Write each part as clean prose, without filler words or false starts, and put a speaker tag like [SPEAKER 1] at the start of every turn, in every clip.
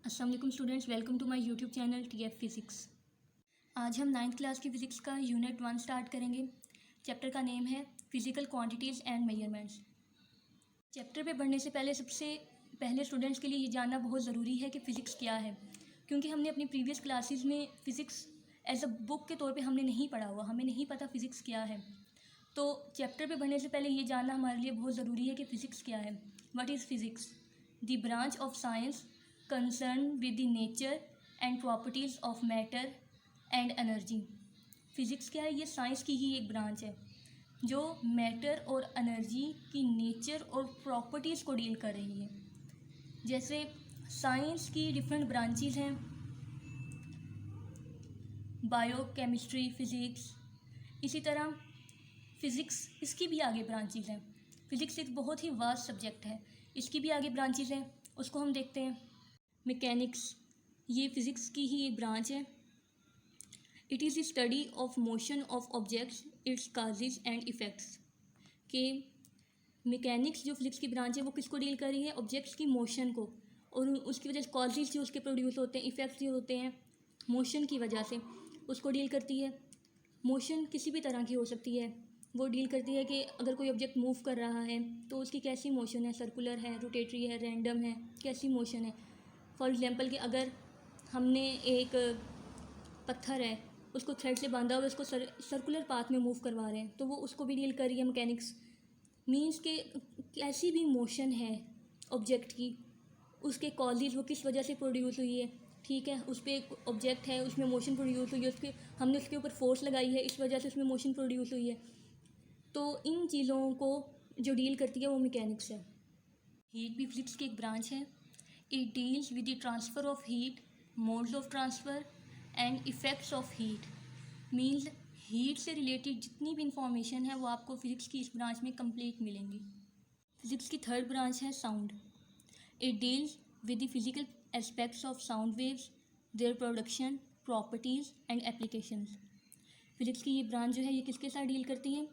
[SPEAKER 1] अस्सलाम वालेकुम students, welcome to my YouTube channel TF physics. आज हम 9th क्लास की फ़िज़िक्स का यूनिट 1 स्टार्ट करेंगे। चैप्टर का नेम है physical quantities and measurements. Chapter पे बढ़ने से पहले सबसे पहले स्टूडेंट्स के लिए ये जानना बहुत ज़रूरी है कि फ़िज़िक्स क्या है, क्योंकि हमने अपनी प्रीवियस क्लासेस में फ़िज़िक्स एज अ बुक के तौर पे हमने नहीं पढ़ा हुआ, हमें नहीं पता फ़िज़िक्स क्या है। तो चैप्टर पे बढ़ने से पहले ये जानना हमारे लिए बहुत ज़रूरी है कि फ़िज़िक्स क्या है। What is physics? The branch of science concern with the nature and properties of matter and energy. Physics क्या है? ये साइंस की ही एक ब्रांच है जो मैटर और एनर्जी की नेचर और प्रॉपर्टीज़ को डील कर रही है। जैसे साइंस की डिफरेंट ब्रांचेस हैं, बायो केमिस्ट्री, फ़िज़िक्स, इसी तरह फ़िज़िक्स इसकी भी आगे ब्रांचेस हैं। फ़िज़िक्स एक बहुत ही वास्ट सब्जेक्ट है, इसकी भी आगे ब्रांचेस हैं, उसको हम देखते हैं। मैकेनिक्स, ये फ़िज़िक्स की ही एक ब्रांच है। It is the study of motion of objects, it's causes and effects. के मैकेनिक्स जो फ़िज़िक्स की ब्रांच है वो किसको डील कर रही है? ऑब्जेक्ट्स की मोशन को, और उसकी वजह से कॉजेज जो उसके प्रोड्यूस होते हैं, इफ़ेक्ट्स जो होते हैं मोशन की वजह से, उसको डील करती है। मोशन किसी भी तरह की हो सकती है, वो डील करती है कि अगर कोई ऑब्जेक्ट मूव कर रहा है तो उसकी कैसी मोशन है, सर्कुलर है, रोटेटरी है, रैंडम है, कैसी मोशन है। फॉर एग्जांपल कि अगर हमने एक पत्थर है उसको थ्रेड से बांधा और उसको सर्कुलर पाथ में मूव करवा रहे हैं तो वो उसको भी डील कर रही है मैकेनिक्स। मीन्स के कैसी भी मोशन है ऑब्जेक्ट की, उसके कॉजेज वो किस वजह से प्रोड्यूस हुई है, ठीक है, उस पर एक ऑब्जेक्ट है उसमें मोशन प्रोड्यूस हुई है, उसके हमने उसके ऊपर फोर्स लगाई है, इस वजह से उसमें मोशन प्रोड्यूस हुई है। तो इन चीज़ों को जो डील करती है वो मैकेनिक्स है। हीट भी फिजिक्स की एक ब्रांच है। It deals with the transfer of heat, modes of transfer and effects of heat. Means heat से रिलेटेड जितनी भी इंफॉर्मेशन है वो आपको फिज़िक्स की इस ब्रांच में कंप्लीट मिलेंगी। फिज़िक्स की थर्ड ब्रांच है sound. It deals with the physical aspects of sound waves, their production, properties and applications. Physics की ये ब्रांच जो है ये किसके साथ डील करती है?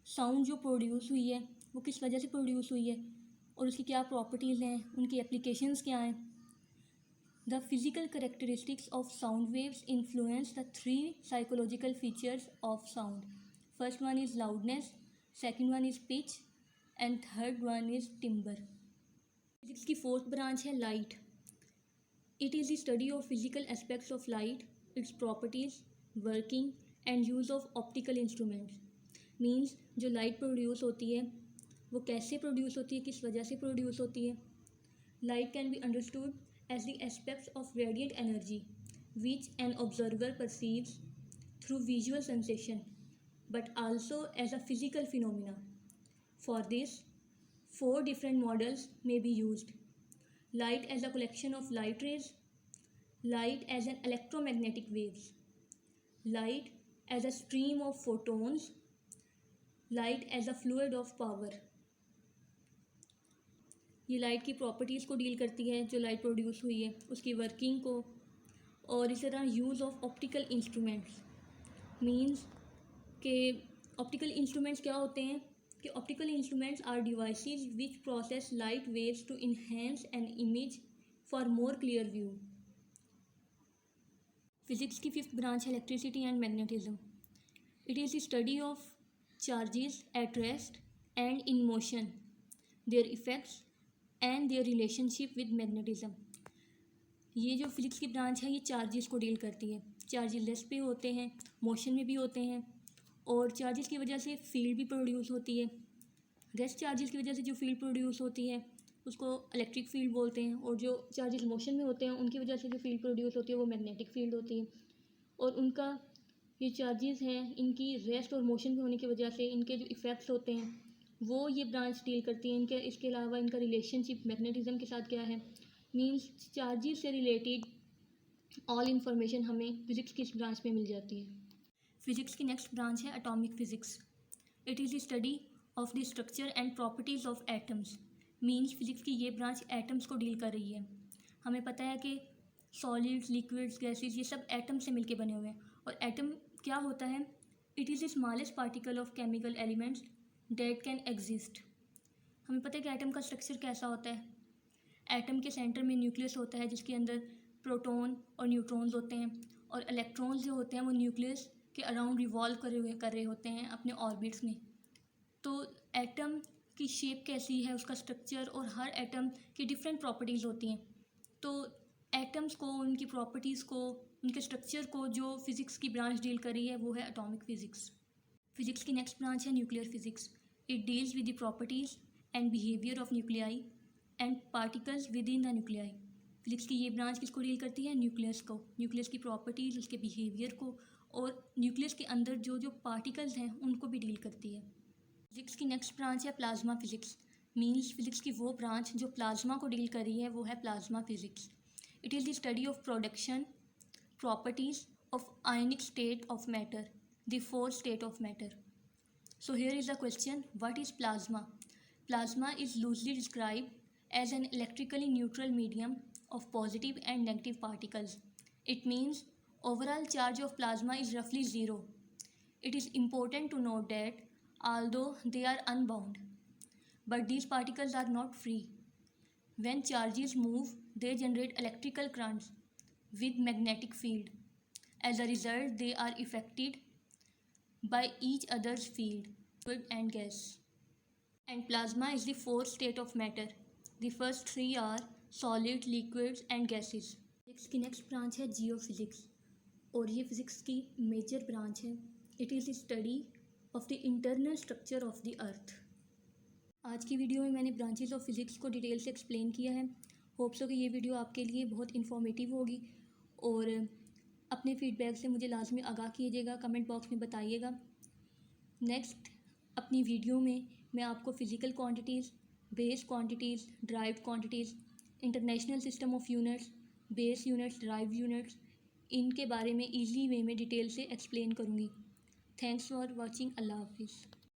[SPEAKER 1] साउंड जो प्रोड्यूस हुई है वो किस वजह से प्रोड्यूस हुई है और उसकी क्या प्रॉपर्टीज़ हैं, उनकी एप्लीकेशंस क्या हैं। The physical characteristics of sound waves influence the 3 psychological features of sound. First one is loudness, second one is pitch and third one is timber. Physics की फोर्थ ब्रांच है light. It is the study of physical aspects of light, it's properties, working and use of optical instruments. Means जो light produce होती है वो कैसे produce होती है, किस वजह से प्रोड्यूस होती है। Light can be understood as the aspects of radiant energy which an observer perceives through visual sensation but also as a physical phenomena. For this 4 different models may be used. Light as a collection of light rays, light as an electromagnetic waves, light as a stream of photons, light as a fluid of power. ये light की properties को deal करती है, जो light produce हुई है उसकी working को, और इस तरह use of optical instruments. Means के ऑप्टिकल इंस्ट्रूमेंट्स क्या होते हैं कि optical instruments are devices which process light waves to enhance an image for more clear view. Physics की फिफ्थ ब्रांच है electricity and magnetism. It is the study of charges at rest and in motion, their effects and their relationship with magnetism. ये जो physics की branch है ये charges को deal करती है। चार्जेस रेस्ट पे होते हैं, मोशन में भी होते हैं, और चार्जेस की वजह से फील्ड भी प्रोड्यूस होती है। रेस्ट चार्जेस की वजह से जो फील्ड प्रोड्यूस होती है उसको इलेक्ट्रिक फील्ड बोलते हैं, और जो चार्जेस मोशन में होते हैं उनकी वजह से जो फील्ड प्रोड्यूस होती है वो मैग्नेटिक फील्ड होती है। और उनका ये चार्जेस हैं इनकी रेस्ट और मोशन में होने की वजह से इनके जो इफ़ेक्ट्स होते हैं वो ये ब्रांच डील करती है। इनके इसके अलावा इनका रिलेशनशिप मैग्नेटिज्म के साथ क्या है। मीन्स चार्जेस से रिलेटेड ऑल इन्फॉर्मेशन हमें फिज़िक्स की इस ब्रांच में मिल जाती है। फिज़िक्स की नेक्स्ट ब्रांच है atomic physics. It is the study of the structure and properties of atoms. Means physics की ये ब्रांच एटम्स को डील कर रही है। हमें पता है कि सॉलिड्स, लिक्विड्स, गैसेस ये सब एटम से मिलके बने हुए हैं, और एटम क्या होता है? It is the smallest particle of chemical elements that can exist. हमें पता है कि एटम का स्ट्रक्चर कैसा होता है। एटम के सेंटर में न्यूक्लियस होता है जिसके अंदर प्रोटॉन और न्यूट्रॉन्स होते हैं, और इलेक्ट्रॉन्स जो होते हैं वो न्यूक्लियस के अराउंड रिवॉल्व कर रहे होते हैं अपने ऑर्बिट्स में। तो एटम की शेप कैसी है, उसका स्ट्रक्चर, और हर एटम की डिफरेंट प्रॉपर्टीज़ होती हैं। तो एटम्स को, उनकी प्रॉपर्टीज़ को, उनके स्ट्रक्चर को जो फिज़िक्स की ब्रांच डील कर रही है वो है एटॉमिक फ़िज़िक्स। फिज़िक्स की नेक्स्ट ब्रांच है nuclear physics. It deals with the properties and behaviour of nuclei and particles with in the nuclei. Physics की ये ब्रांच किसको डील करती है? न्यूक्लियस को, न्यूक्लियस की प्रॉपर्टीज़, उसके बिहेवियर को, और न्यूक्लियस के अंदर जो जो पार्टिकल्स हैं उनको भी डील करती है। फिज़िक्स की नेक्स्ट ब्रांच है प्लाज्मा फिज़िक्स। मीन्स फिज़िक्स की वो ब्रांच जो प्लाज्मा को डील कर रही है वो है plasma physics. It is the study of production properties of ionic state of matter, the fourth state of matter. So here is the question, what is plasma? Plasma is loosely described as an electrically neutral medium of positive and negative particles. It means overall charge of plasma is roughly zero. It is important to note that although they are unbound, but these particles are not free. When charges move, they generate electrical currents with magnetic field. As a result, they are affected by each other's field, liquid and gas. And plasma is the fourth state of matter. The first three are solid, liquids and gases. Physics की next branch है geophysics, और ये physics की major branch है। It is the study of the internal structure of the earth. आज की video में मैंने ब्रांचेस ऑफ फिज़िक्स को डिटेल से एक्सप्लेन किया है। होप्स हो कि ये वीडियो आपके लिए बहुत इन्फॉर्मेटिव होगी, और अपने फीडबैक से मुझे लाजमी आगाह कीजिएगा, कमेंट बॉक्स में बताइएगा। नेक्स्ट अपनी वीडियो में मैं आपको physical quantities, base quantities, derived quantities, international system of units, base units, derived units, इनके बारे में ईजी वे में डिटेल से एक्सप्लेन करूँगी। Thanks for watching. अल्लाह हाफिज़।